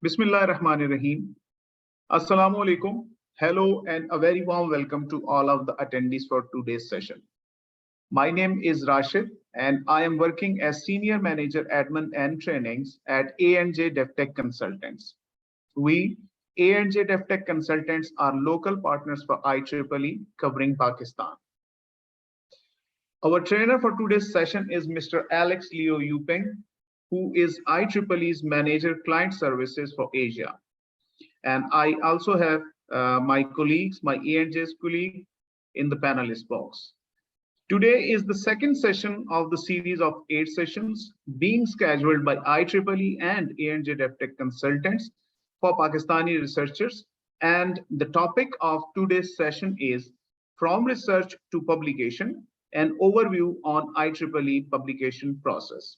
Bismillahirrahmanirrahim. Assalamu alaikum. Hello and a very warm welcome to all of the attendees for today's session. My name is Rashid and I am working as Senior Manager Admin and Trainings at A&J DevTech Consultants. We, A&J DevTech Consultants, are local partners for IEEE covering Pakistan. Our trainer for today's session is Mr. Alex Leo Yupeng, who is IEEE's Manager Client Services for Asia. And I also have my colleagues, my A&J's colleague in the panelist box. Today is the second session of the series of 8 sessions being scheduled by IEEE and A&J DevTech Consultants for Pakistani researchers. And the topic of today's session is From Research to Publication, an overview on IEEE publication process.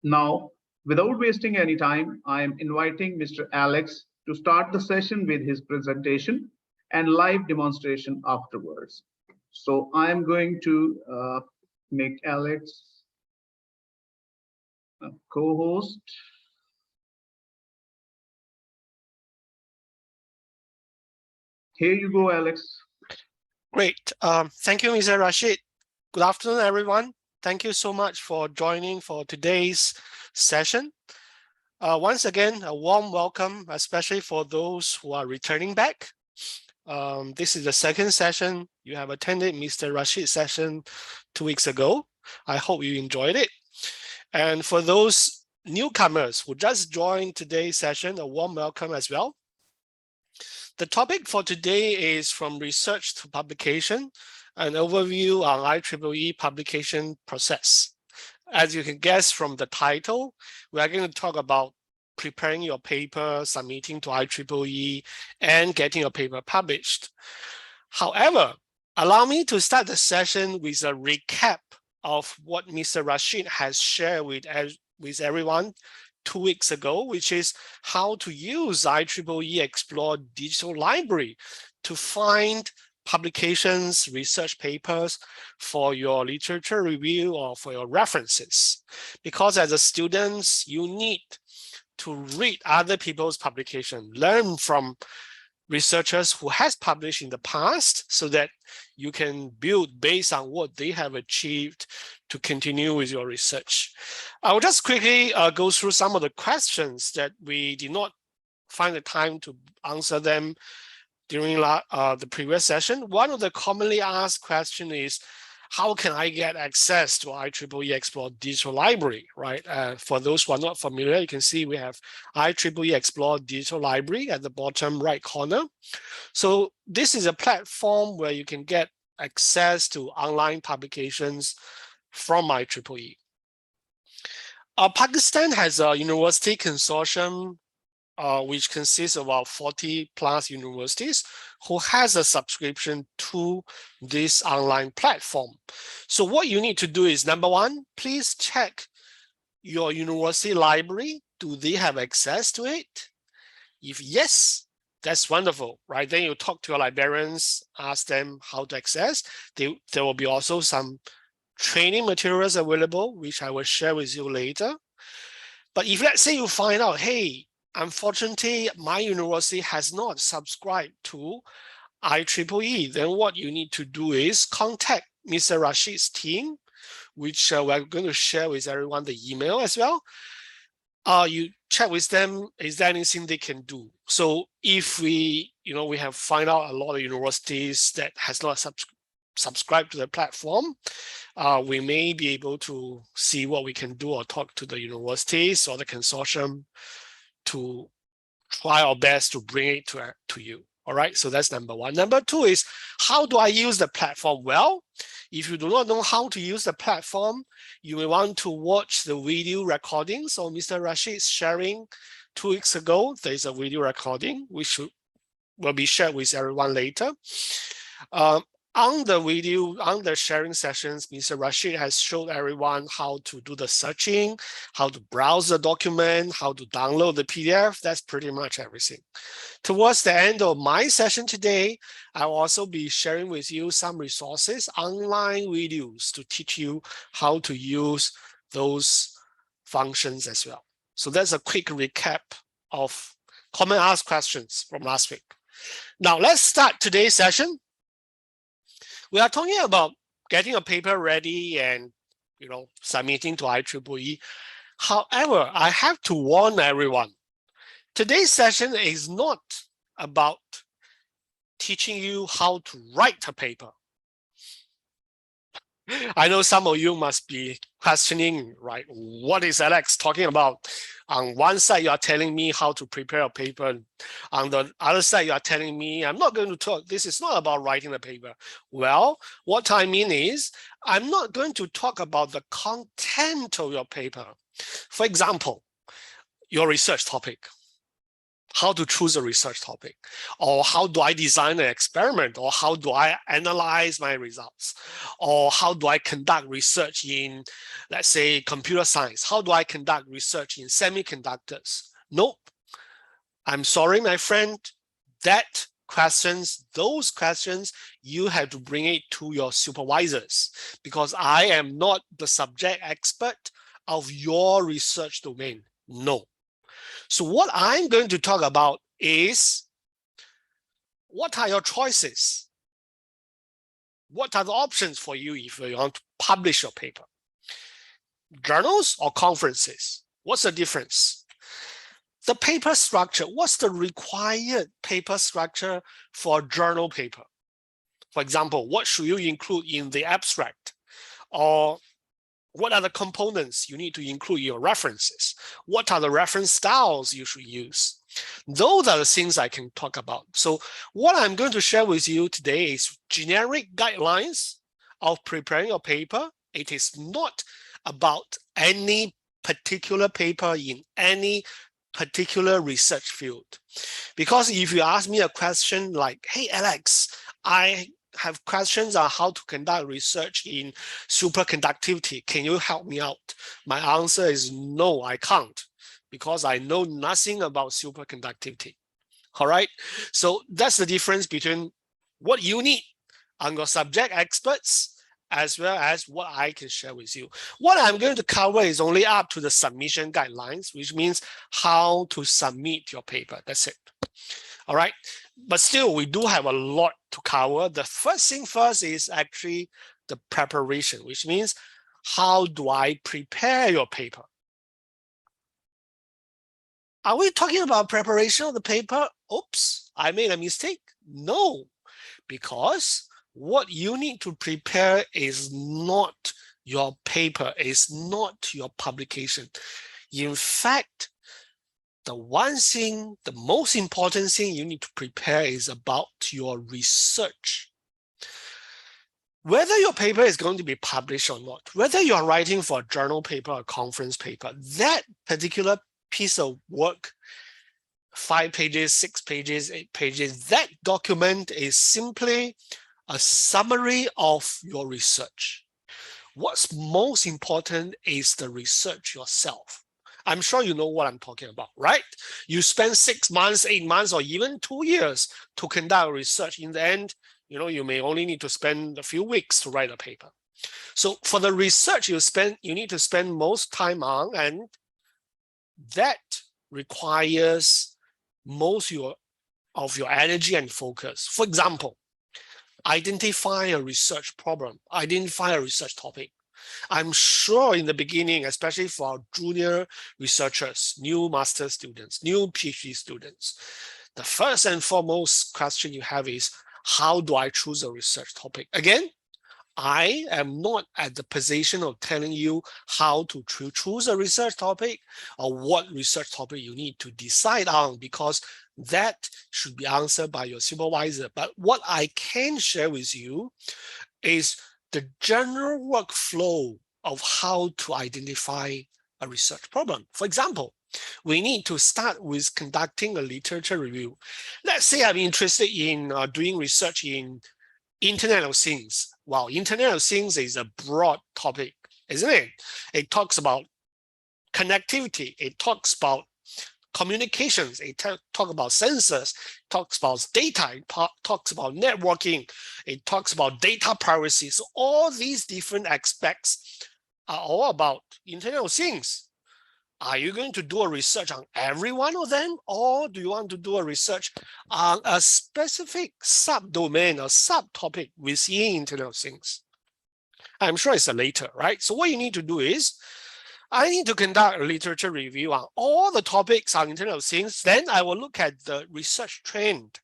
Now, without wasting any time, I am inviting Mr. Alex to start the session with his presentation and live demonstration afterwards. So I am going to make Alex a co-host. Here you go, Alex. Great. Thank you, Mr. Rashid. Good afternoon, everyone. Thank you so much for joining for today's session. Once again, a warm welcome, especially for those who are returning back. This is the second session. You have attended Mr. Rashid's session 2 weeks ago. I hope you enjoyed it. And for those newcomers who just joined today's session, a warm welcome as well. The topic for today is From Research to Publication, an overview on IEEE publication process. As you can guess from the title, we are going to talk about preparing your paper, submitting to IEEE, and getting your paper published. However, allow me to start the session with a recap of what Mr. Rashid has shared with everyone 2 weeks ago, which is how to use IEEE Xplore digital library to find publications, research papers for your literature review or for your references. Because as a student, you need to read other people's publication, learn from researchers who has published in the past so that you can build based on what they have achieved to continue with your research. I will just quickly go through some of the questions that we did not find the time to answer them during the previous session. One of the commonly asked questions is, how can I get access to IEEE Xplore digital library, right? For those who are not familiar, you can see we have IEEE Xplore digital library at the bottom right corner. So this is a platform where you can get access to online publications from IEEE. Pakistan has a university consortium which consists of about 40 plus universities who has a subscription to this online platform. So what you need to do is, number one, please check your university library. Do they have access to it? If yes, that's wonderful, right? Then you talk to your librarians, ask them how to access. There will be also some training materials available, which I will share with you later. But if let's say you find out, hey, unfortunately, my university has not subscribed to IEEE, then what you need to do is contact Mr. Rashid's team, which we're going to share with everyone the email as well. You check with them, is there anything they can do? So if we have find out a lot of universities that has not subscribed to the platform, we may be able to see what we can do or talk to the universities or the consortium to try our best to bring it to you. All right, so that's number one. Number two is, how do I use the platform? Well, if you do not know how to use the platform, you may want to watch the video recording. So Mr. Rashid is sharing 2 weeks ago. There's a video recording which will be shared with everyone later. On the video, on the sharing sessions, Mr. Rashid has showed everyone how to do the searching, how to browse the document, how to download the PDF. That's pretty much everything. Towards the end of my session today, I will also be sharing with you some resources, online videos to teach you how to use those functions as well. So that's a quick recap of common asked questions from last week. Now let's start today's session. We are talking about getting a paper ready and submitting to IEEE. However, I have to warn everyone, today's session is not about teaching you how to write a paper. I know some of you must be questioning, right? What is Alex talking about? On one side, you are telling me how to prepare a paper. On the other side, you are telling me, I'm not going to talk. This is not about writing a paper. Well, what I mean is, I'm not going to talk about the content of your paper. For example, your research topic. How to choose a research topic, or how do I design an experiment, or how do I analyze my results, or how do I conduct research in, let's say, computer science? How do I conduct research in semiconductors? Nope. I'm sorry, my friend. Those questions, you have to bring it to your supervisors, because I am not the subject expert of your research domain. No. So what I'm going to talk about is, what are your choices? What are the options for you if you want to publish your paper? Journals or conferences? What's the difference? The paper structure, what's the required paper structure for a journal paper? For example, what should you include in the abstract? Or what are the components you need to include in your references? What are the reference styles you should use? Those are the things I can talk about. So what I'm going to share with you today is generic guidelines of preparing a paper. It is not about any particular paper in any particular research field. Because if you ask me a question like, hey, Alex, I have questions on how to conduct research in superconductivity. Can you help me out? My answer is no, I can't, because I know nothing about superconductivity. All right. So that's the difference between what you need on your subject experts as well as what I can share with you. What I'm going to cover is only up to the submission guidelines, which means how to submit your paper. That's it. All right. But still, we do have a lot to cover. The first thing first is actually the preparation, which means how do I prepare your paper? Are we talking about preparation of the paper? Oops, I made a mistake. No, because what you need to prepare is not your paper, is not your publication. In fact, the one thing, the most important thing you need to prepare is about your research. Whether your paper is going to be published or not, whether you're writing for a journal paper or conference paper, that particular piece of work, 5 pages, 6 pages, 8 pages, that document is simply a summary of your research. What's most important is the research yourself. I'm sure you know what I'm talking about, right? You spend 6 months, 8 months, or even 2 years to conduct research. In the end, you may only need to spend a few weeks to write a paper. So for the research you need to spend most time on, and that requires most of your energy and focus. For example, identify a research problem, identify a research topic. I'm sure in the beginning, especially for our junior researchers, new master students, new PhD students, the first and foremost question you have is, how do I choose a research topic? Again, I am not at the position of telling you how to choose a research topic or what research topic you need to decide on, because that should be answered by your supervisor. But what I can share with you is the general workflow of how to identify a research problem. For example, we need to start with conducting a literature review. Let's say I'm interested in doing research in Internet of Things. Well, Internet of Things is a broad topic, isn't it? It talks about connectivity. It talks about communications. It talks about sensors. It talks about data. It talks about networking. It talks about data privacy. So all these different aspects are all about Internet of Things. Are you going to do a research on every one of them, or do you want to do a research on a specific subdomain or subtopic within Internet of Things? I'm sure it's the later, right? So what you need to do is, I need to conduct a literature review on all the topics on Internet of Things. Then I will look at the research trend.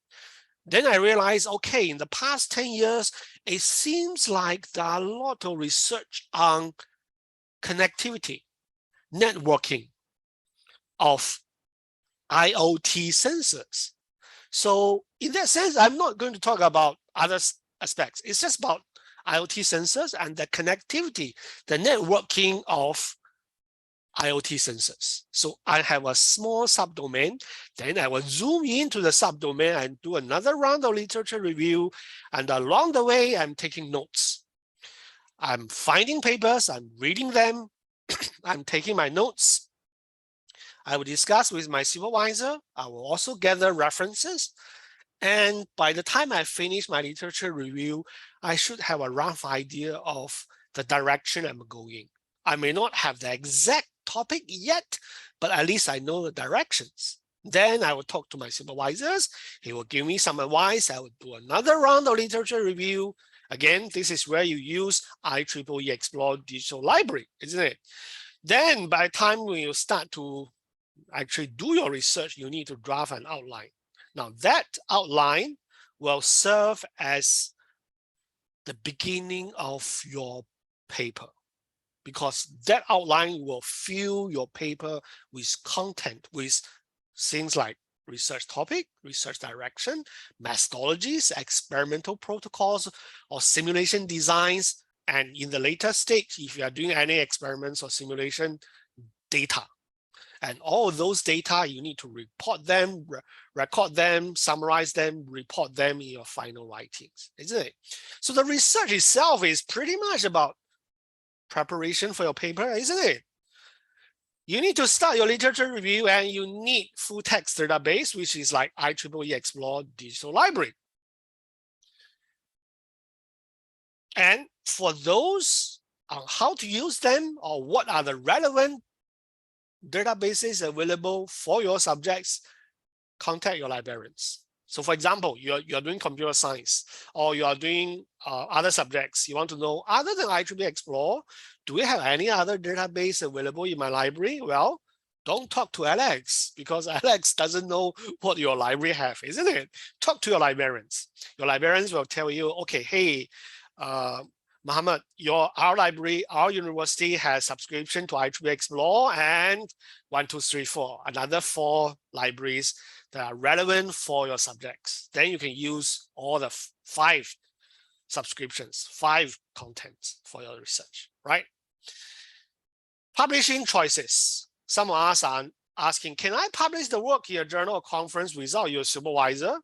Then I realize, okay, in the past 10 years, it seems like there are a lot of research on connectivity, networking of IoT sensors. So in that sense, I'm not going to talk about other aspects. It's just about IoT sensors and the connectivity, the networking of IoT sensors. So I have a small subdomain, then I will zoom into the subdomain and do another round of literature review. And along the way, I'm taking notes. I'm finding papers, I'm reading them, I'm taking my notes. I will discuss with my supervisor. I will also gather references. And by the time I finish my literature review, I should have a rough idea of the direction I'm going. I may not have the exact topic yet, but at least I know the directions. Then I will talk to my supervisors. He will give me some advice. I will do another round of literature review. Again, this is where you use IEEE Xplore Digital Library, isn't it? Then by the time when you start to actually do your research, you need to draft an outline. Now that outline will serve as the beginning of your paper, because that outline will fill your paper with content, with things like research topic, research direction, methodologies, experimental protocols, or simulation designs. And in the later stage, if you are doing any experiments or simulation, data. And all of those data, you need to report them, record them, summarize them, report them in your final writings, isn't it? So the research itself is pretty much about preparation for your paper, isn't it? You need to start your literature review and you need full text database, which is like IEEE Xplore Digital Library. And for those on how to use them or what are the relevant databases available for your subjects, contact your librarians. So for example, you're doing computer science or you are doing other subjects. You want to know, other than IEEE Xplore, do we have any other database available in my library? Well, don't talk to Alex, because Alex doesn't know what your library have, isn't it? Talk to your librarians. Your librarians will tell you, okay, hey, Mohammed, our library, our university has subscription to IEEE Xplore and 1, 2, 3, 4, another 4 libraries that are relevant for your subjects. Then you can use all the 5 subscriptions, 5 contents for your research, right? Publishing choices. Some of us are asking, can I publish the work in a journal or conference without your supervisor?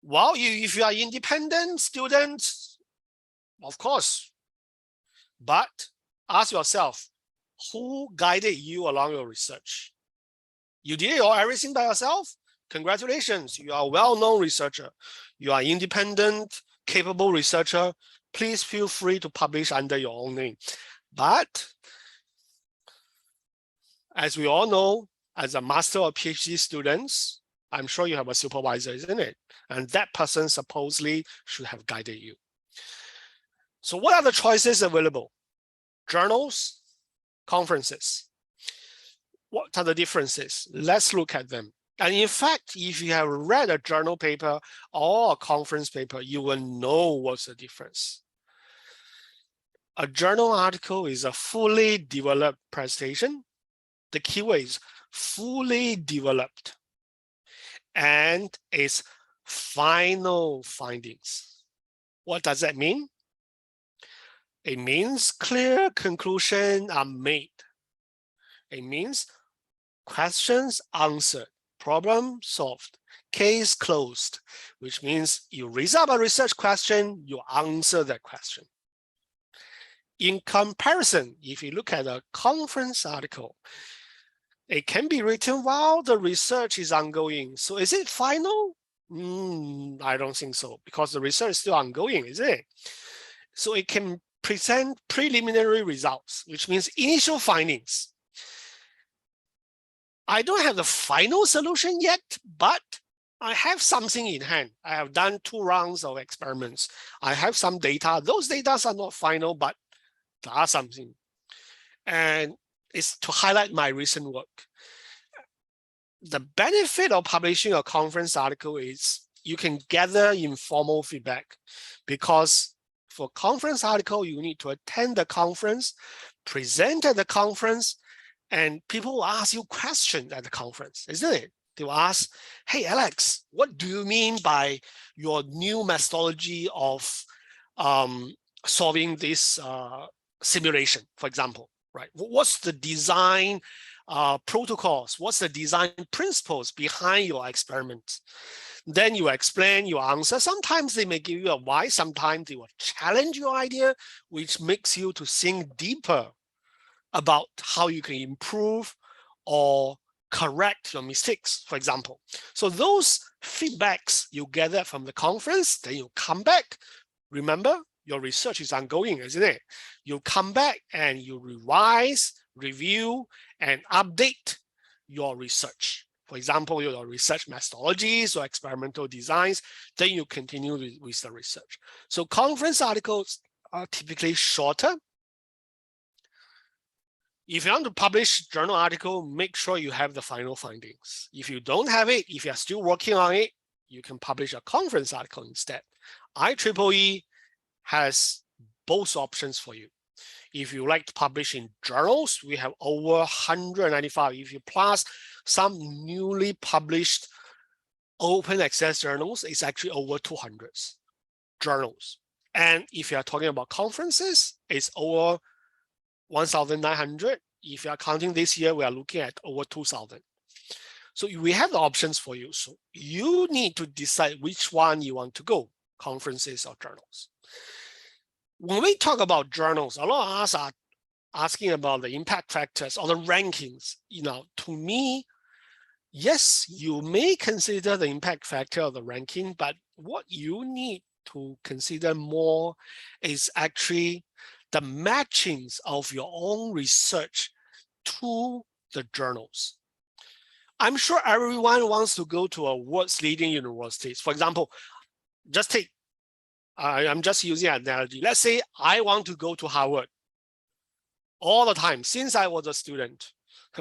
Well, if you are independent student, of course, but ask yourself, who guided you along your research? You did everything by yourself? Congratulations, you are a well-known researcher. You are independent, capable researcher. Please feel free to publish under your own name. But as we all know, as a master or PhD students, I'm sure you have a supervisor, isn't it? And that person supposedly should have guided you. So what are the choices available? Journals, conferences. What are the differences? Let's look at them. And in fact, if you have read a journal paper or a conference paper, you will know what's the difference. A journal article is a fully developed presentation. The keyword is fully developed, and its final findings. What does that mean? It means clear conclusions are made. It means questions answered, problem solved, case closed, which means you raise up a research question, you answer that question. In comparison, if you look at a conference article, it can be written while the research is ongoing. So is it final? I don't think so, because the research is still ongoing, is it? So it can present preliminary results, which means initial findings. I don't have the final solution yet, but I have something in hand. I have done 2 rounds of experiments. I have some data. Those data are not final, but there are something. And it's to highlight my recent work. The benefit of publishing a conference article is you can gather informal feedback, because for conference article, you need to attend the conference, present at the conference, and people will ask you questions at the conference, isn't it? They will ask, hey, Alex, what do you mean by your new methodology of solving this simulation, for example, right? What's the design protocols? What's the design principles behind your experiment? Then you explain your answer. Sometimes they may give you a why, sometimes they will challenge your idea, which makes you to think deeper about how you can improve or correct your mistakes, for example. So those feedbacks you gather from the conference, then you come back. Remember, your research is ongoing, isn't it? You come back and you revise, review, and update your research. For example, your research methodologies or experimental designs, then you continue with the research. So conference articles are typically shorter. If you want to publish journal article, make sure you have the final findings. If you don't have it, if you're still working on it, you can publish a conference article instead. IEEE has both options for you. If you like to publish in journals, we have over 195. If you plus some newly published open access journals, it's actually over 200 journals. And if you're talking about conferences, it's over 1,900. If you are counting this year, we are looking at over 2,000. So we have the options for you. So you need to decide which one you want to go, conferences or journals. When we talk about journals, a lot of us are asking about the impact factors or the rankings. To me, yes, you may consider the impact factor of the ranking, but what you need to consider more is actually the matchings of your own research to the journals. I'm sure everyone wants to go to a world's leading universities. For example, just take, I'm just using an analogy. Let's say I want to go to Harvard all the time since I was a student,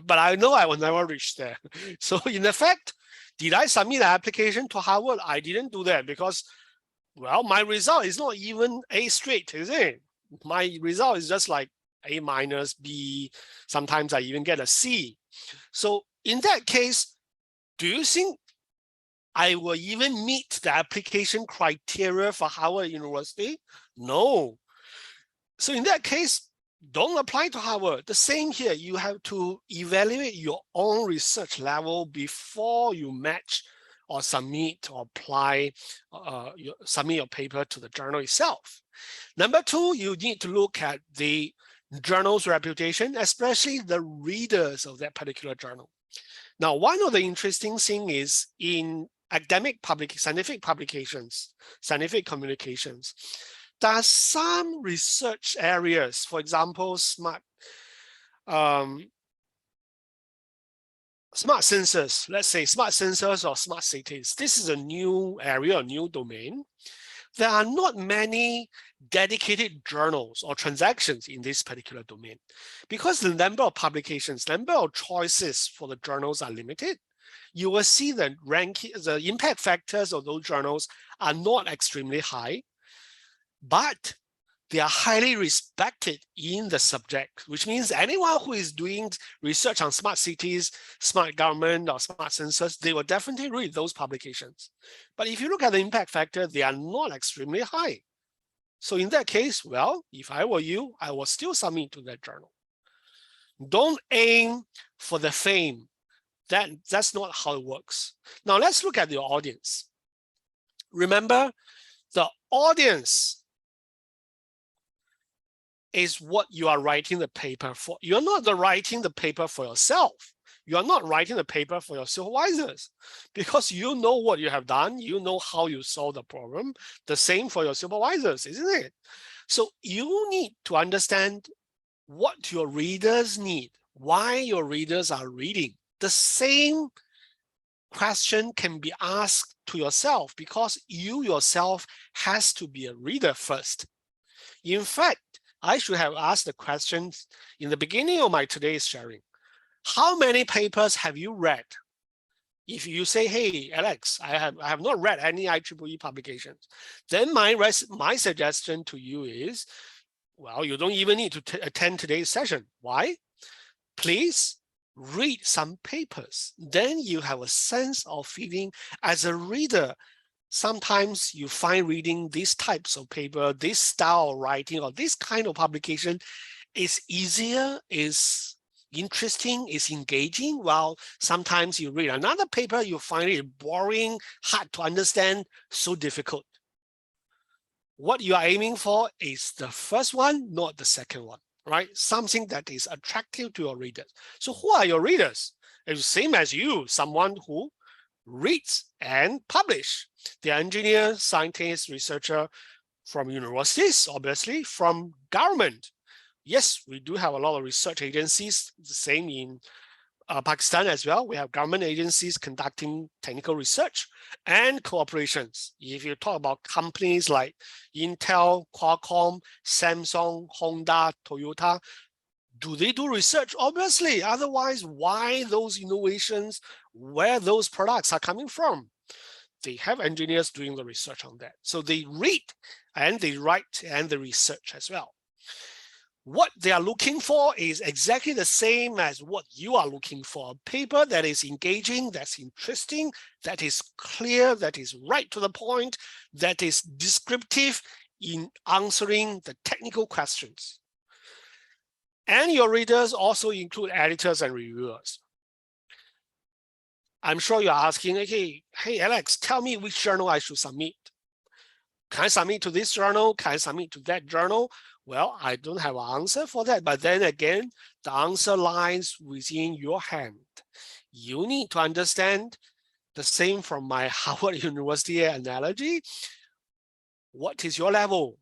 but I know I will never reach there. So in effect, did I submit an application to Harvard? I didn't do that because, well, my result is not even A straight, is it? My result is just like A minus, B. Sometimes I even get a C. So in that case, do you think I will even meet the application criteria for Harvard University? No. So in that case, don't apply to Harvard. The same here, you have to evaluate your own research level before you match or submit or apply, submit your paper to the journal itself. Number 2, you need to look at the journal's reputation, especially the readers of that particular journal. Now, one of the interesting things is in academic scientific publications, scientific communications, there are some research areas, for example, smart sensors, let's say smart sensors or smart cities. This is a new area, a new domain. There are not many dedicated journals or transactions in this particular domain because the number of publications, number of choices for the journals are limited. You will see the ranking, the impact factors of those journals are not extremely high, but they are highly respected in the subject, which means anyone who is doing research on smart cities, smart government, or smart sensors, they will definitely read those publications. But if you look at the impact factor, they are not extremely high. So in that case, well, if I were you, I will still submit to that journal. Don't aim for the fame. That's not how it works. Now let's look at your audience. Remember, the audience is what you are writing the paper for. You're not writing the paper for yourself. You are not writing the paper for your supervisors because you know what you have done. You know how you solve the problem. The same for your supervisors, isn't it? So you need to understand what your readers need, why your readers are reading. the same question can be asked to yourself, because you yourself has to be a reader first. In fact, I should have asked the questions in the beginning of my today's sharing. How many papers have you read? If you say, hey, Alex, I have not read any IEEE publications, then my suggestion to you is, well, you don't even need to attend today's session. Why? Please read some papers. Then you have a sense of feeling as a reader. Sometimes you find reading these types of paper, this style of writing, or this kind of publication is easier, is interesting, is engaging, while sometimes you read another paper, you find it boring, hard to understand, so difficult. What you are aiming for is the first one, not the second one, right? Something that is attractive to your readers. So who are your readers? It's the same as you, someone who reads and publish. The engineer, scientist, researcher from universities, obviously, from government. Yes, we do have a lot of research agencies, the same in Pakistan as well. We have government agencies conducting technical research and cooperations. If you talk about companies like Intel, Qualcomm, Samsung, Honda, Toyota, do they do research? Obviously, otherwise, why those innovations, where those products are coming from? They have engineers doing the research on that. So they read and they write and they research as well. What they are looking for is exactly the same as what you are looking for. A paper that is engaging, that's interesting, that is clear, that is right to the point, that is descriptive in answering the technical questions. And your readers also include editors and reviewers. I'm sure you're asking, okay, hey, Alex, tell me which journal I should submit. Can I submit to this journal? Can I submit to that journal? Well, I don't have an answer for that. But then again, the answer lies within your hand. You need to understand the same from my Harvard University analogy. What is your level?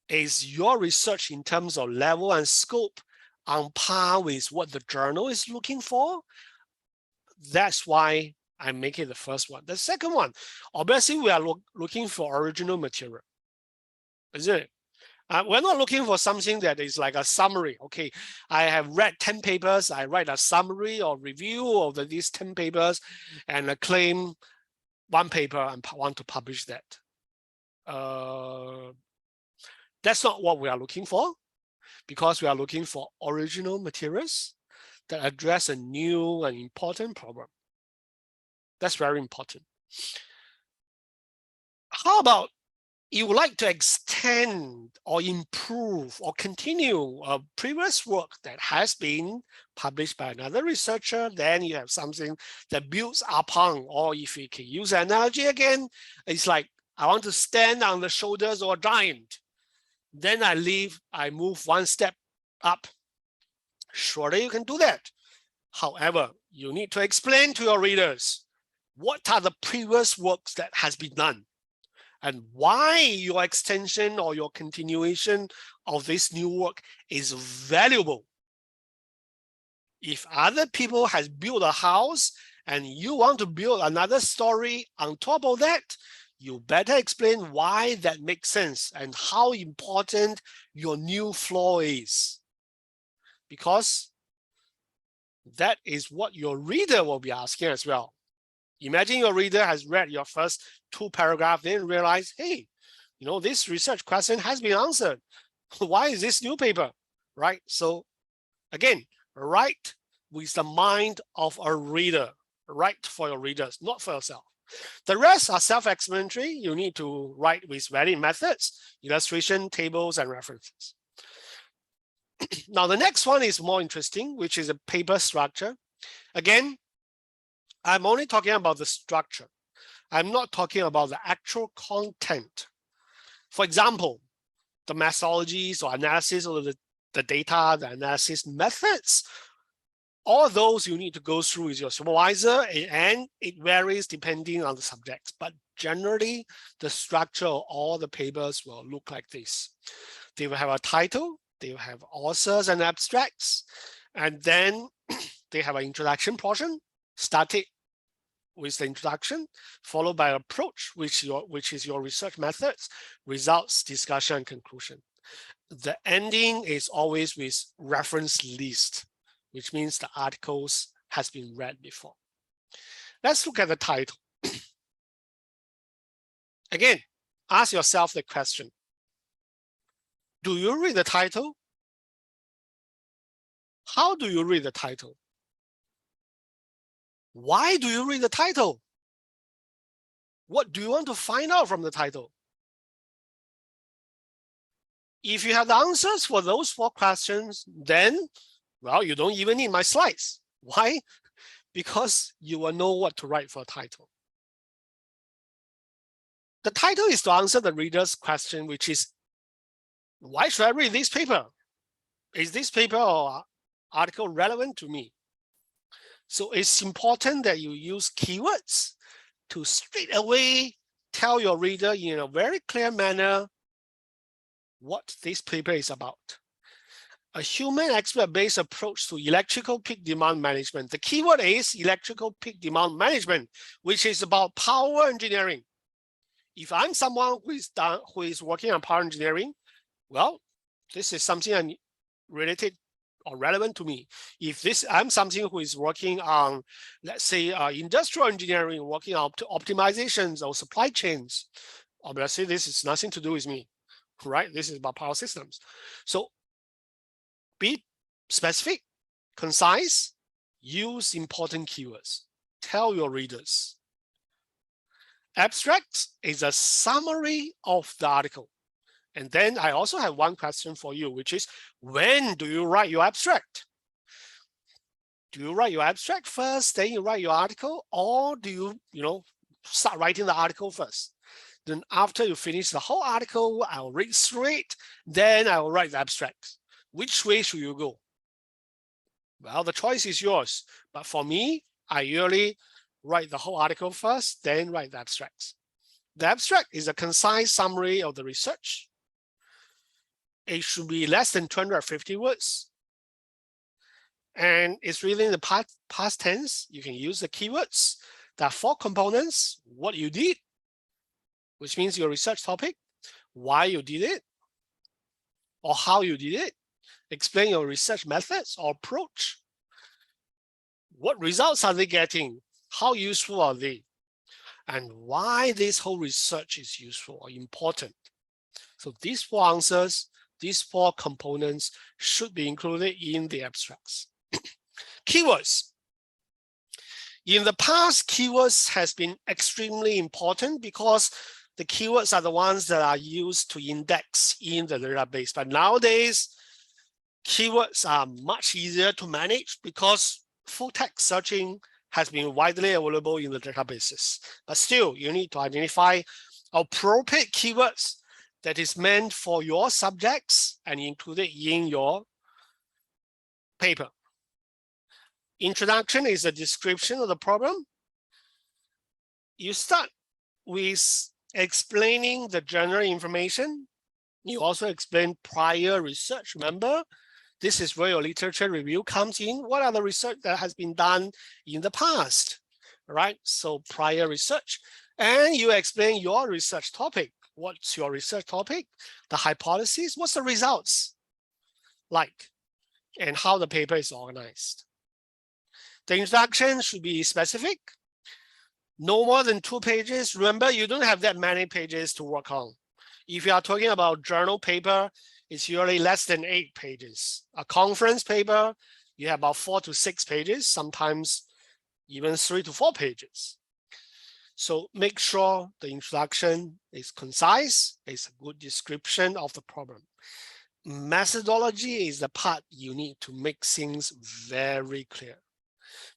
Is your research in terms of level and scope on par with what the journal is looking for? That's why I make it the first one. The second one, obviously, we are looking for original material, isn't it? We're not looking for something that is like a summary. Okay, I have read 10 papers. I write a summary or review of these 10 papers and I claim one paper and want to publish that. That's not what we are looking for, because we are looking for original materials that address a new and important problem. That's very important. How about you would like to extend or improve or continue a previous work that has been published by another researcher? Then you have something that builds upon, or if you can use the analogy again, it's like I want to stand on the shoulders of a giant. Then I move one step up. Surely you can do that. However, you need to explain to your readers what are the previous works that has been done and why your extension or your continuation of this new work is valuable. If other people has built a house and you want to build another story on top of that, you better explain why that makes sense and how important your new floor is. Because that is what your reader will be asking as well. Imagine your reader has read your first 2 paragraphs, then realize, hey, this research question has been answered. Why is this new paper, right? So again, write with the mind of a reader. Write for your readers, not for yourself. The rest are self-explanatory. You need to write with valid methods, illustration, tables, and references. Now, the next one is more interesting, which is a paper structure. Again, I'm only talking about the structure. I'm not talking about the actual content. For example, the methodologies or analysis of the data, the analysis methods, all those you need to go through with your supervisor, and it varies depending on the subject. But generally, the structure of all the papers will look like this. They will have a title, they will have authors and abstracts, and then they have an introduction portion, started with the introduction, followed by approach, which is your research methods, results, discussion, and conclusion. The ending is always with reference list, which means the articles has been read before. Let's look at the title. Again, ask yourself the question. Do you read the title? How do you read the title? Why do you read the title? What do you want to find out from the title? If you have the answers for those 4 questions, then, well, you don't even need my slides. Why? Because you will know what to write for a title. The title is to answer the reader's question, which is, why should I read this paper? Is this paper or article relevant to me? So it's important that you use keywords to straight away tell your reader in a very clear manner what this paper is about. A human expert-based approach to electrical peak demand management. The keyword is electrical peak demand management, which is about power engineering. If I'm someone who is working on power engineering, well, this is something related or relevant to me. If I'm something who is working on, let's say, industrial engineering, working on optimizations or supply chains, obviously this is nothing to do with me, right? This is about power systems. So be specific, concise, use important keywords. Tell your readers. Abstract is a summary of the article. And then I also have one question for you, which is, when do you write your abstract? Do you write your abstract first, then you write your article, or do you, start writing the article first? Then after you finish the whole article, I'll read through it, then I will write the abstract. Which way should you go? Well, the choice is yours. But for me, I usually write the whole article first, then write the abstracts. The abstract is a concise summary of the research. It should be less than 250 words. And it's really in the past tense. You can use the keywords. There are 4 components: what you did, which means your research topic, why you did it, or how you did it, explain your research methods or approach, what results are they getting, how useful are they, and why this whole research is useful or important. So these 4 answers, these 4 components should be included in the abstracts. Keywords. In the past, keywords has been extremely important because the keywords are the ones that are used to index in the database. But nowadays, keywords are much easier to manage because full text searching has been widely available in the databases. But still, you need to identify appropriate keywords that is meant for your subjects and included in your paper. Introduction is a description of the problem. You start with explaining the general information. You also explain prior research. Remember, this is where your literature review comes in. What are the research that has been done in the past, right? So prior research. And you explain your research topic. What's your research topic? The hypothesis, what's the results like, and how the paper is organized. The introduction should be specific, no more than 2 pages. Remember, you don't have that many pages to work on. If you are talking about journal paper, it's usually less than 8 pages. A conference paper, you have about 4 to 6 pages, sometimes even 3 to 4 pages. So make sure the introduction is concise, it's a good description of the problem. Methodology is the part you need to make things very clear,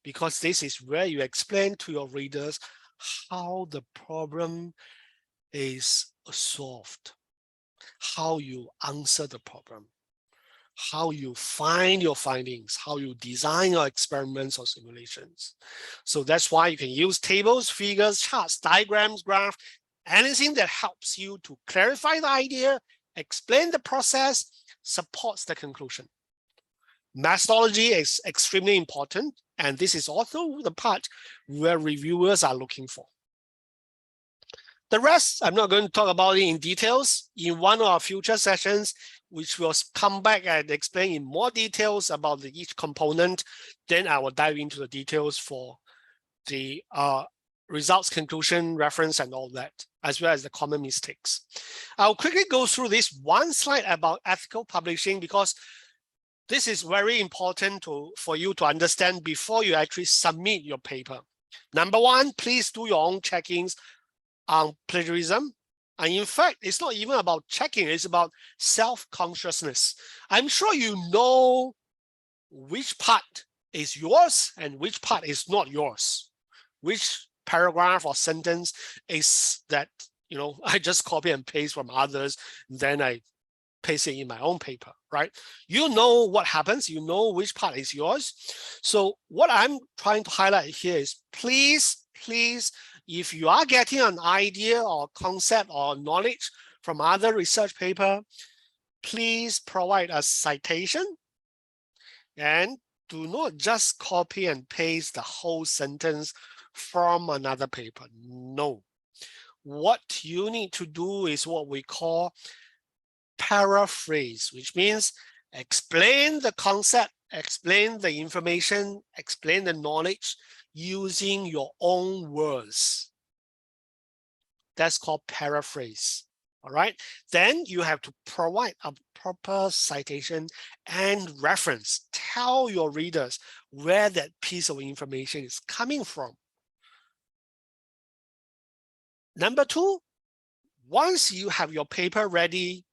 because this is where you explain to your readers how the problem is solved, how you answer the problem, how you find your findings, how you design your experiments or simulations. So that's why you can use tables, figures, charts, diagrams, graphs, anything that helps you to clarify the idea, explain the process, supports the conclusion. Methodology is extremely important, and this is also the part where reviewers are looking for. The rest, I'm not going to talk about it in details. In one of our future sessions, which will come back and explain in more details about each component, then I will dive into the details for the results, conclusion, reference, and all that, as well as the common mistakes. I'll quickly go through this one slide about ethical publishing, because this is very important for you to understand before you actually submit your paper. Number one, please do your own checkings on plagiarism. And in fact, it's not even about checking, it's about self-consciousness. I'm sure you know which part is yours and which part is not yours. Which paragraph or sentence is that, I just copy and paste from others, then I paste it in my own paper, right? You know what happens, you know which part is yours. So what I'm trying to highlight here is please, if you are getting an idea or concept or knowledge from other research paper, please provide a citation and do not just copy and paste the whole sentence from another paper. No. What you need to do is what we call paraphrase, which means explain the concept, explain the information, explain the knowledge using your own words. That's called paraphrase. All right. Then you have to provide a proper citation and reference. Tell your readers where that piece of information is coming from. Number two, once you have your paper ready,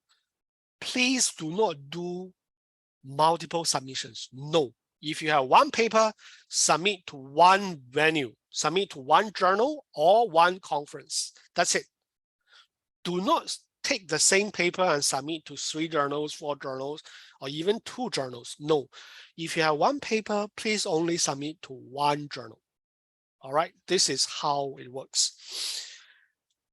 please do not do multiple submissions. No. If you have one paper, submit to one venue, submit to one journal or one conference. That's it. Do not take the same paper and submit to 3 journals, 4 journals, or even 2 journals. No. If you have one paper, please only submit to one journal. All right. This is how it works.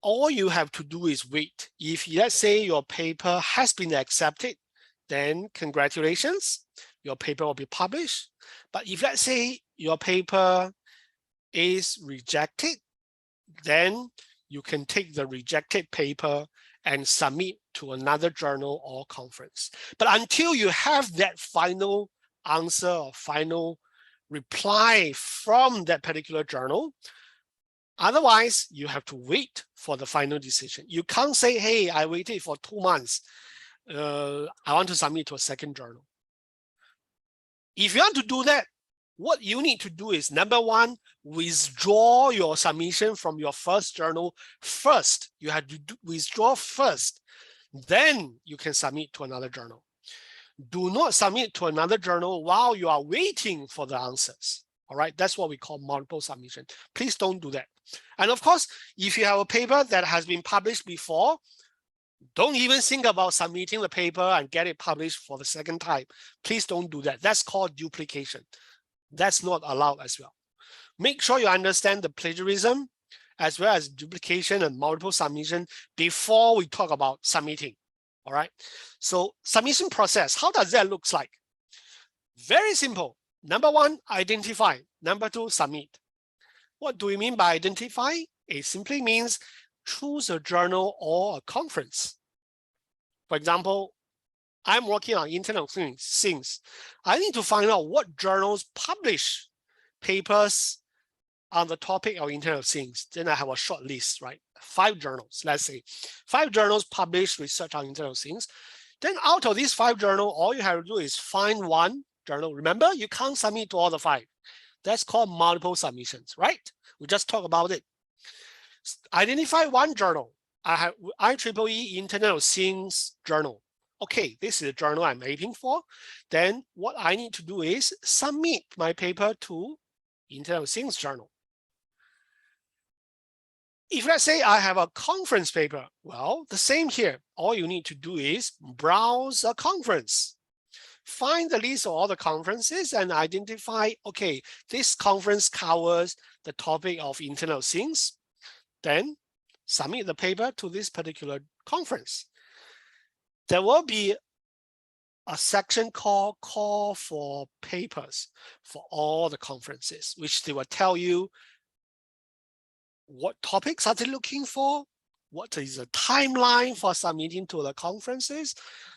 All you have to do is wait. If let's say your paper has been accepted, then congratulations, your paper will be published. But if let's say your paper is rejected, then you can take the rejected paper and submit to another journal or conference. But until you have that final answer or final reply from that particular journal, otherwise, you have to wait for the final decision. You can't say, hey, I waited for 2 months. I want to submit to a second journal. If you want to do that, what you need to do is, number one, withdraw your submission from your first journal first. You have to withdraw first. Then you can submit to another journal. Do not submit to another journal while you are waiting for the answers. All right, that's what we call multiple submission. Please don't do that. And of course, if you have a paper that has been published before, don't even think about submitting the paper and get it published for the second time. Please don't do that. That's called duplication. That's not allowed as well. Make sure you understand the plagiarism as well as duplication and multiple submission before we talk about submitting. All right. So submission process, how does that look like? Very simple. Number one, identify. Number two, submit. What do we mean by identify? It simply means choose a journal or a conference. For example, I'm working on Internet of Things. I need to find out what journals publish papers on the topic of Internet of Things. Then I have a short list, right? 5 journals, let's say. 5 journals publish research on Internet of Things. Then out of these 5 journals, all you have to do is find one journal. Remember, you can't submit to all the 5. That's called multiple submissions, right? We just talked about it. Identify one journal. I have IEEE Internet of Things journal. Okay, this is the journal I'm aiming for. Then what I need to do is submit my paper to Internet of Things journal. If let's say I have a conference paper, well, the same here. All you need to do is browse a conference. Find the list of all the conferences and identify, okay, this conference covers the topic of Internet of Things. Then submit the paper to this particular conference. There will be a section called Call for Papers for all the conferences, which they will tell you what topics are they looking for, what is the timeline for submitting to the conferences,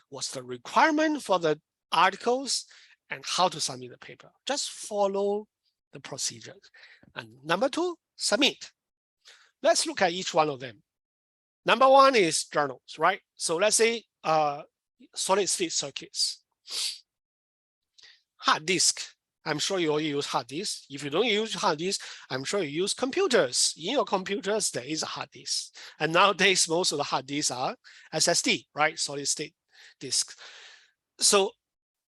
what's the requirement for the articles, and how to submit the paper. Just follow the procedures. And number 2, submit. Let's look at each one of them. Number 1 is journals, right? So let's say solid state circuits. Hard disk. I'm sure you all use hard disk. If you don't use hard disk, I'm sure you use computers. In your computers, there is a hard disk. And nowadays, most of the hard disks are SSD, right? Solid state disks. So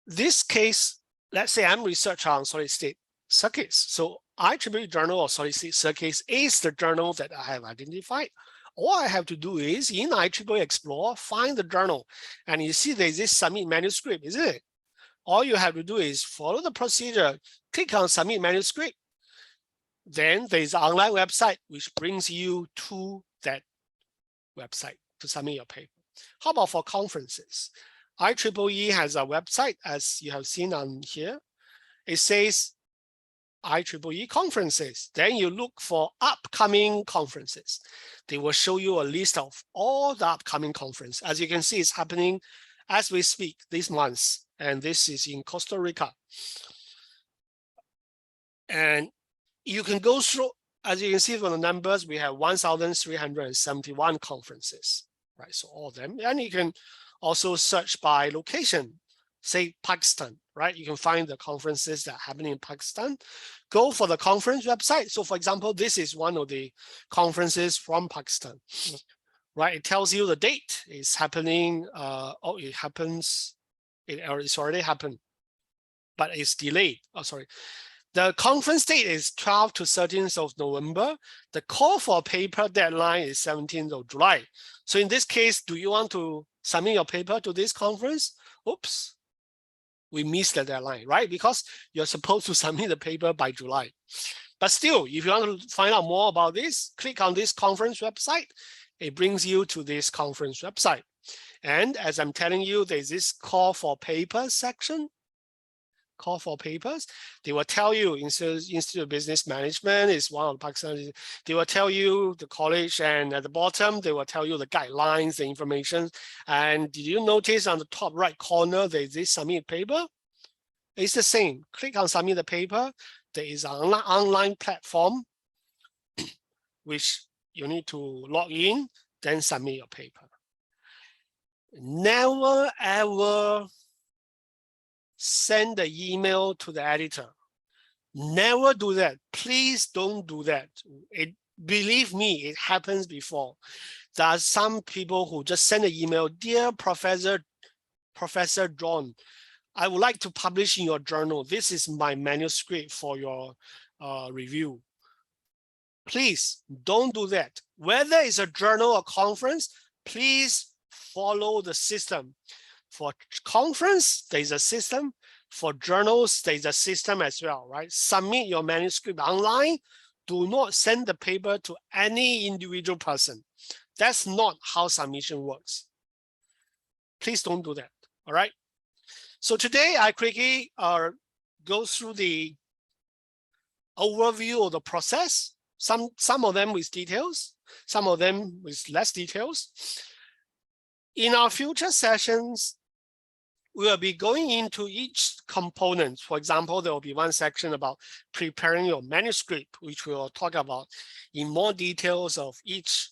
this case, let's say I'm researching on solid state circuits. So IEEE Journal of Solid State Circuits is the journal that I have identified. All I have to do is in IEEE Xplore, find the journal. And you see there's this submit manuscript, isn't it? All you have to do is follow the procedure, click on submit manuscript. Then there's an online website which brings you to that website to submit your paper. How about for conferences? IEEE has a website, as you have seen on here. It says IEEE conferences. Then you look for upcoming conferences. They will show you a list of all the upcoming conferences. As you can see, it's happening as we speak this month. And this is in Costa Rica. And you can go through, as you can see from the numbers, we have 1,371 conferences, right? So all of them. And you can also search by location, say Pakistan, right? You can find the conferences that are happening in Pakistan. Go for the conference website. So for example, this is one of the conferences from Pakistan, right? It tells you the date. It's happening, it happens, it's already happened, but it's delayed. Oh, sorry. The conference date is 12th to 13th of November. The call for paper deadline is 17th of July. So in this case, do you want to submit your paper to this conference? Oops, we missed the deadline, right? Because you're supposed to submit the paper by July. But still, if you want to find out more about this, click on this conference website. It brings you to this conference website. And as I'm telling you, there's this call for papers section. Call for papers. They will tell you Institute of Business Management is one of the Pakistani. They will tell you the college, and at the bottom, they will tell you the guidelines, the information. And did you notice on the top right corner, there's this submit paper? It's the same. Click on submit the paper. There is an online platform which you need to log in, then submit your paper. Never ever send the email to the editor. Never do that. Please don't do that. Believe me, it happens before. There are some people who just send an email, dear Professor John, I would like to publish in your journal. This is my manuscript for your review. Please don't do that. Whether it's a journal or conference, please follow the system. For conference, there's a system. For journals, there's a system as well, right? Submit your manuscript online. Do not send the paper to any individual person. That's not how submission works. Please don't do that, all right? So today, I quickly go through the overview of the process. Some of them with details, some of them with less details. In our future sessions, we will be going into each component. For example, there will be one section about preparing your manuscript, which we will talk about in more details of each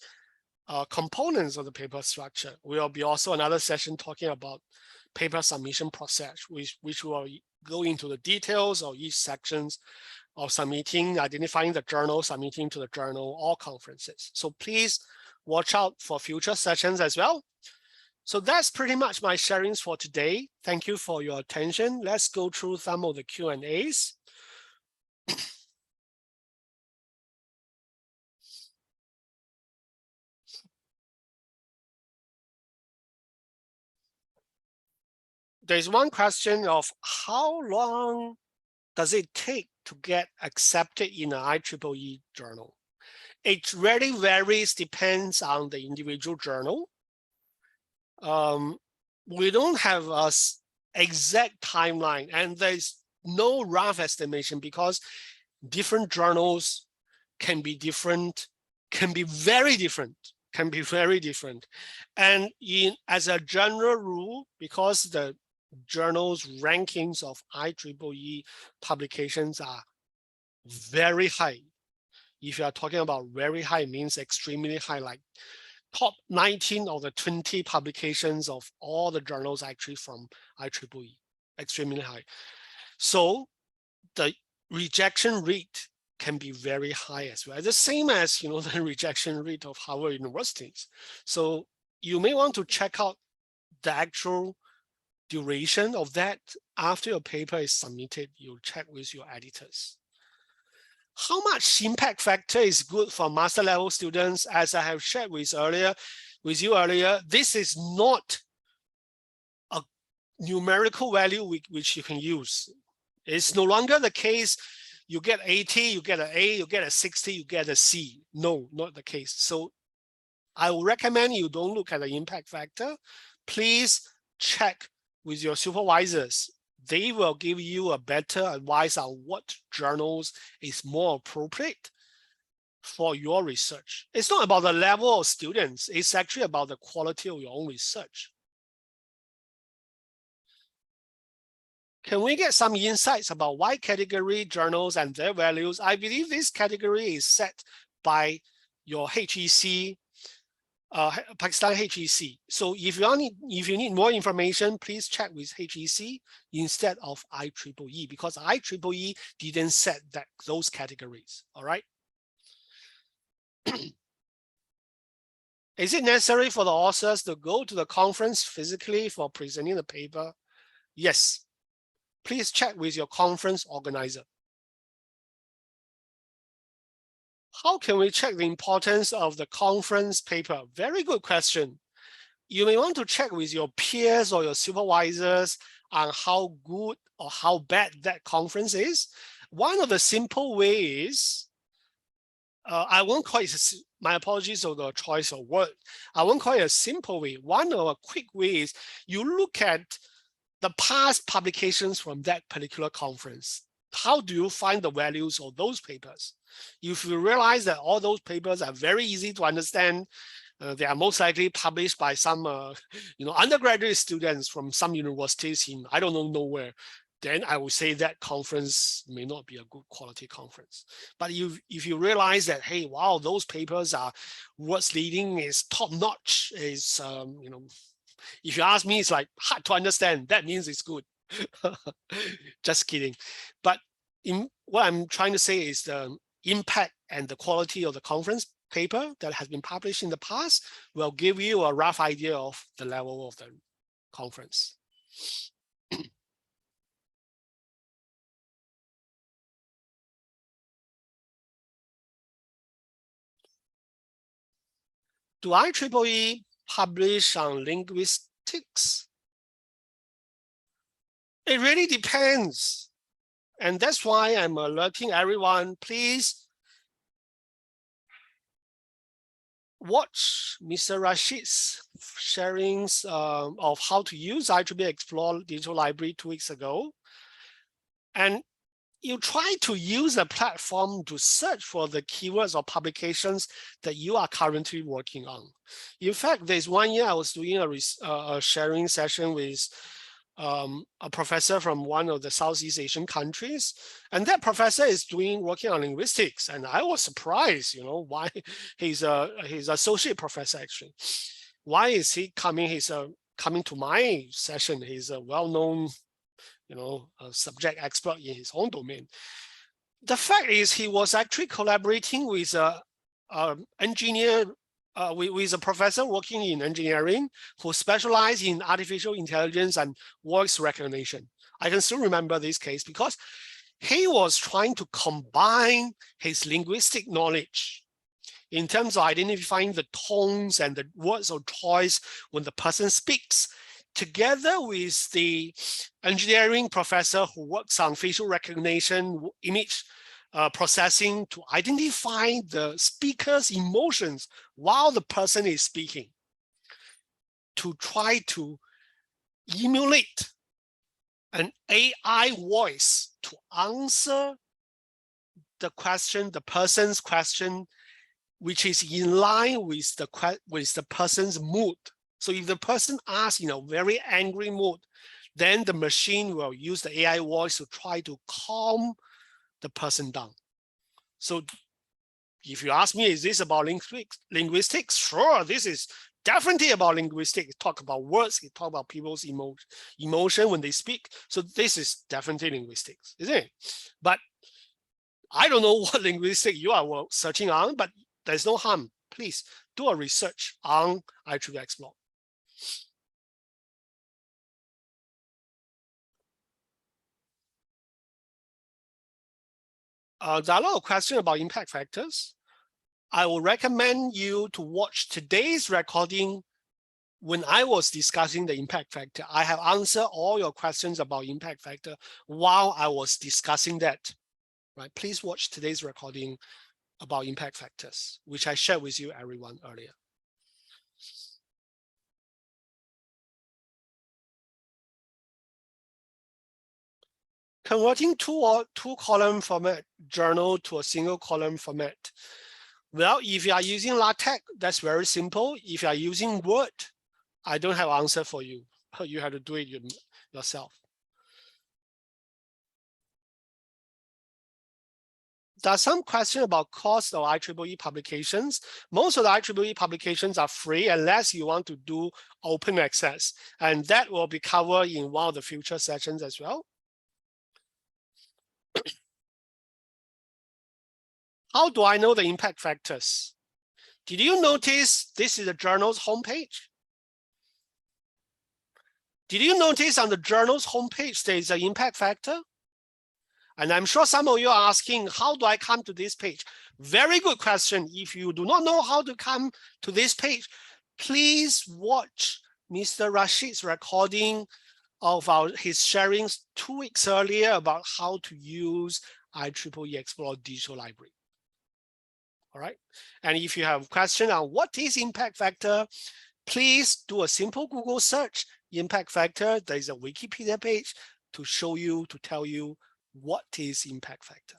components of the paper structure. We will be also another session talking about paper submission process, which will go into the details of each sections of submitting, identifying the journal, submitting to the journal, or conferences. So please watch out for future sessions as well. So that's pretty much my sharings for today. Thank you for your attention. Let's go through some of the Q&As. There's one question of how long does it take to get accepted in an IEEE journal? It really varies, depends on the individual journal. We don't have exact timeline, and there's no rough estimation because different journals can be different, can be very different. And as a general rule, because the journals rankings of IEEE publications are very high. If you are talking about very high, means extremely high, like top 19 of the 20 publications of all the journals actually from IEEE, extremely high. So the rejection rate can be very high as well. The same as, you know, the rejection rate of Harvard universities. So you may want to check out the actual duration of that after your paper is submitted. You'll check with your editors. How much impact factor is good for master level students? As I have shared with you earlier, this is not a numerical value which you can use. It's no longer the case you get 80, you get an A, you get a 60, you get a C. No, not the case. So I will recommend you don't look at the impact factor. Please check with your supervisors. They will give you a better advice on what journals is more appropriate for your research. It's not about the level of students. It's actually about the quality of your own research. Can we get some insights about why category journals and their values? I believe this category is set by your HEC, Pakistan HEC. So if you need more information, please check with HEC instead of IEEE, because IEEE didn't set those categories. All right. Is it necessary for the authors to go to the conference physically for presenting the paper? Yes. Please check with your conference organizer. How can we check the importance of the conference paper? Very good question. You may want to check with your peers or your supervisors on how good or how bad that conference is. One of the simple ways, I won't call it, my apologies for the choice of word. I won't call it a simple way. One of a quick way is you look at the past publications from that particular conference. How do you find the values of those papers? If you realize that all those papers are very easy to understand, they are most likely published by some undergraduate students from some universities in I don't know nowhere, then I would say that conference may not be a good quality conference. But if you realize that, hey, wow, those papers are what's leading, is top notch, is if you ask me, it's like hard to understand. That means it's good. Just kidding. But what I'm trying to say is the impact and the quality of the conference paper that has been published in the past will give you a rough idea of the level of the conference. Do IEEE publish on linguistics? It really depends. And that's why I'm alerting everyone, please watch Mr. Rashid's sharings of how to use IEEE Xplore Digital Library 2 weeks ago. And you try to use a platform to search for the keywords or publications that you are currently working on. In fact, there's one year I was doing a sharing session with a professor from one of the Southeast Asian countries, and that professor is working on linguistics, and I was surprised, why he's associate professor actually. Why is he coming? He's coming to my session. He's a well-known, a subject expert in his own domain. The fact is, he was actually collaborating with an engineer. With a professor working in engineering who specialized in artificial intelligence and voice recognition. I can still remember this case because he was trying to combine his linguistic knowledge in terms of identifying the tones and the words of choice when the person speaks, together with the engineering professor who works on facial recognition, image processing, to identify the speaker's emotions while the person is speaking, to try to emulate an AI voice to answer the question, the person's question, which is in line with the person's mood. So if the person asks in a very angry mood, then the machine will use the AI voice to try to calm the person down. So if you ask me, is this about linguistics? Sure, this is definitely about linguistics. It talk about words, it talk about people's emotion when they speak. So this is definitely linguistics, isn't it? But I don't know what linguistics you are searching on, but there's no harm. Please do a research on IEEE Xplore. There are a lot of questions about impact factors. I will recommend you to watch today's recording. When I was discussing the impact factor, I have answered all your questions about impact factor while I was discussing that. Right? Please watch today's recording about impact factors, which I shared with you everyone earlier. Converting two-column format journal to a single column format. Well, if you are using LaTeX, that's very simple. If you are using Word, I don't have an answer for you. You have to do it yourself. There's some question about cost of IEEE publications. Most of the IEEE publications are free unless you want to do open access. And that will be covered in one of the future sessions as well. How do I know the impact factors? Did you notice this is the journal's homepage? Did you notice on the journal's homepage there is an impact factor? And I'm sure some of you are asking, how do I come to this page? Very good question. If you do not know how to come to this page, please watch Mr. Rashid's recording of his sharings 2 weeks earlier about how to use IEEE Xplore Digital Library. All right. And if you have a question on what is impact factor, please do a simple Google search, impact factor. There is a Wikipedia page to show you, to tell you what is impact factor.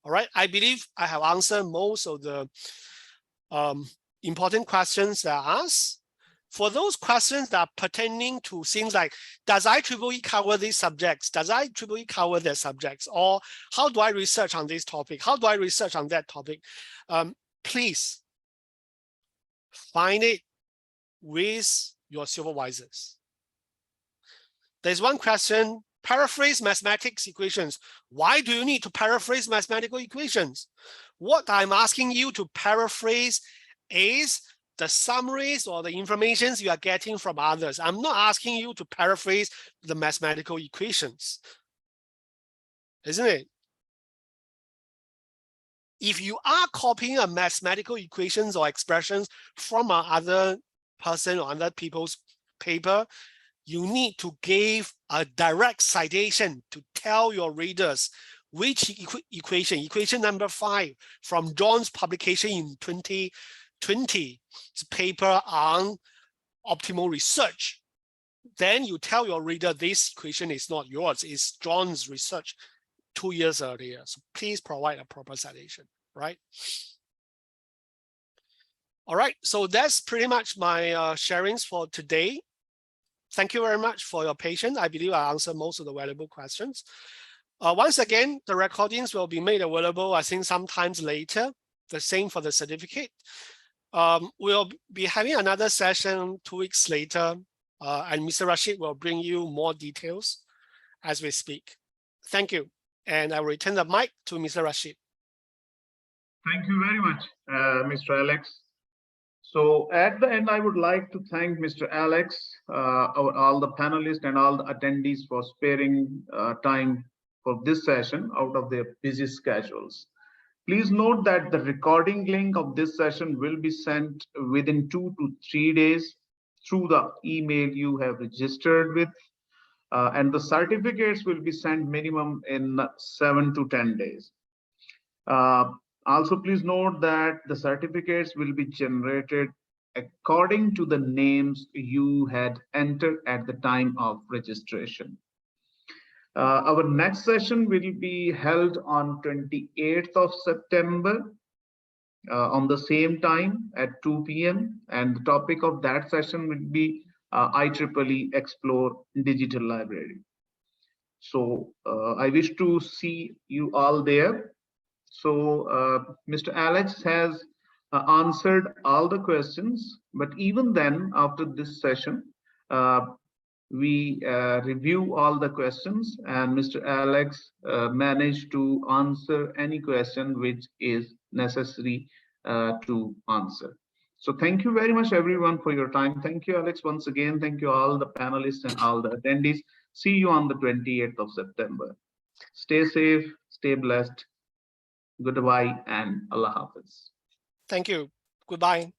All right. I believe I have answered most of the important questions that are asked. For those questions that are pertaining to things like, does IEEE cover these subjects? Does IEEE cover their subjects? Or how do I research on this topic? How do I research on that topic? Please find it with your supervisors. There's one question, paraphrase mathematics equations. Why do you need to paraphrase mathematical equations? What I'm asking you to paraphrase is the summaries or the informations you are getting from others. I'm not asking you to paraphrase the mathematical equations, isn't it? If you are copying a mathematical equations or expressions from another person or other people's paper, you need to give a direct citation to tell your readers which equation number 5 from John's publication in 2020 paper on optimal research. Then you tell your reader this equation is not yours, it's John's research 2 years earlier. So please provide a proper citation, right? All right, so that's pretty much my sharings for today. Thank you very much for your patience. I believe I answered most of the valuable questions. Once again, the recordings will be made available, I think, sometimes later. The same for the certificate. We'll be having another session 2 weeks later, and Mr. Rashid will bring you more details as we speak. Thank you. And I will return the mic to Mr. Rashid. Thank you very much, Mr. Alex. So at the end, I would like to thank Mr. Alex, all the panelists and all the attendees for sparing time for this session out of their busy schedules. Please note that the recording link of this session will be sent within 2 to 3 days through the email you have registered with, and the certificates will be sent minimum in 7 to 10 days. Also, please note that the certificates will be generated according to the names you had entered at the time of registration. Our next session will be held on 28th of September on the same time at 2 p.m. And the topic of that session will be IEEE Xplore Digital Library. So I wish to see you all there. So Mr. Alex has answered all the questions, but even then, after this session, we review all the questions, and Mr. Alex managed to answer any question which is necessary to answer. So thank you very much, everyone, for your time. Thank you, Alex, once again. Thank you, all the panelists and all the attendees. See you on the 28th of September. Stay safe, stay blessed. Goodbye and Allah Hafiz. Thank you. Goodbye.